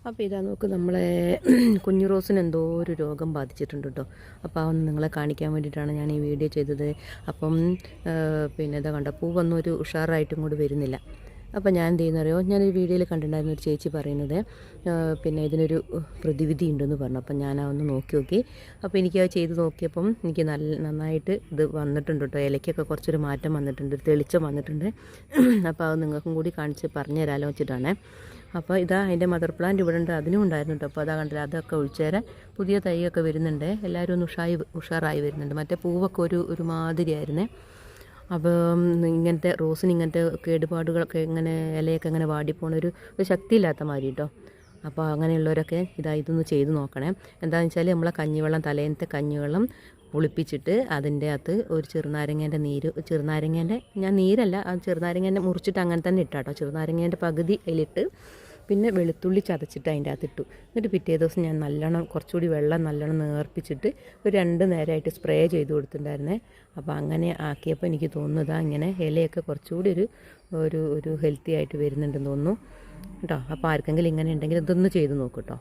അപ്പോൾ ഇതാ നോക്ക്, നമ്മളെ കുഞ്ഞു റോസിന് എന്തോ ഒരു രോഗം ബാധിച്ചിട്ടുണ്ട് കേട്ടോ. അപ്പോൾ അതൊന്ന് നിങ്ങളെ കാണിക്കാൻ വേണ്ടിയിട്ടാണ് ഞാൻ ഈ വീഡിയോ ചെയ്തത്. അപ്പം പിന്നെ ഇതാ കണ്ട പൂവൊന്നും ഒരു ഉഷാറായിട്ടും കൂടി വരുന്നില്ല. അപ്പോൾ ഞാൻ എന്ത് ചെയ്യുന്നറിയോ, ഞാനൊരു വീഡിയോയിൽ കണ്ടിട്ടുണ്ടായിരുന്നു ഒരു ചേച്ചി പറയുന്നത് പിന്നെ ഇതിനൊരു പ്രതിവിധി ഉണ്ടെന്ന് പറഞ്ഞു. അപ്പം ഞാൻ അതൊന്ന് നോക്കി. അപ്പോൾ എനിക്കത് ചെയ്ത് നോക്കിയപ്പം എനിക്ക് നന്നായിട്ട് ഇത് വന്നിട്ടുണ്ട് കേട്ടോ. ഇലയ്ക്കൊക്കെ കുറച്ചൊരു മാറ്റം വന്നിട്ടുണ്ട്, ഒരു തെളിച്ചം വന്നിട്ടുണ്ട്. അപ്പോൾ അത് നിങ്ങൾക്കും കൂടി കാണിച്ച് പറഞ്ഞു തരാമല്ലോ വെച്ചിട്ടാണ്. അപ്പോൾ ഇതാ അതിൻ്റെ മദർ പ്ലാന്റ് ഇവിടെ ഉണ്ട്, അതിനും ഉണ്ടായിരുന്നു കേട്ടോ. അപ്പോൾ അതാ കണ്ടില്ല, അതൊക്കെ ഒഴിച്ചേരെ പുതിയ തൈയൊക്കെ വരുന്നുണ്ട്. എല്ലാവരും ഒന്ന് ഉഷാറായി വരുന്നുണ്ട്. മറ്റേ പൂവൊക്കെ ഒരു മാതിരിയായിരുന്നേ. അപ്പം ഇങ്ങനത്തെ റോസിന് ഇങ്ങനത്തെ കേടുപാടുകളൊക്കെ ഇങ്ങനെ ഇലയൊക്കെ ഇങ്ങനെ വാടിപ്പോണൊരു ശക്തിയില്ലാത്ത മാതിരി കേട്ടോ. അപ്പോൾ അങ്ങനെയുള്ളവരൊക്കെ ഇതൊന്ന് ചെയ്ത് നോക്കണേ. എന്താണെന്ന് വെച്ചാൽ നമ്മളെ കഞ്ഞിവെള്ളം, തലേന്നത്തെ കഞ്ഞിവെള്ളം പുളിപ്പിച്ചിട്ട് അതിൻ്റെ അകത്ത് ഒരു ചെറുനാരങ്ങേൻ്റെ ഞാൻ നീരല്ല, ആ ചെറുനാരങ്ങേൻ്റെ മുറിച്ചിട്ട് അങ്ങനെ തന്നെ ഇട്ടാട്ടോ. ചെറുനാരങ്ങേൻ്റെ പകുതി അതിലിട്ട് പിന്നെ വെളുത്തുള്ളി ചതച്ചിട്ട് അതിൻ്റെ അകത്തിട്ടു. എന്നിട്ട് പിറ്റേ ദിവസം ഞാൻ കുറച്ചുകൂടി വെള്ളം നല്ലോണം നേർപ്പിച്ചിട്ട് ഒരു 2 നേരമായിട്ട് സ്പ്രേ ചെയ്ത് കൊടുത്തിട്ടുണ്ടായിരുന്നേ. അപ്പോൾ അങ്ങനെ ആക്കിയപ്പോൾ എനിക്ക് തോന്നുന്നതാ ഇങ്ങനെ ഇലയൊക്കെ കുറച്ചുകൂടി ഒരു ഹെൽത്തി ആയിട്ട് വരുന്നുണ്ടെന്ന് തോന്നുന്നു കേട്ടോ. അപ്പോൾ ആർക്കെങ്കിലും ഇങ്ങനെ ഉണ്ടെങ്കിൽ ഇതൊന്ന് ചെയ്ത് നോക്കൂ കേട്ടോ.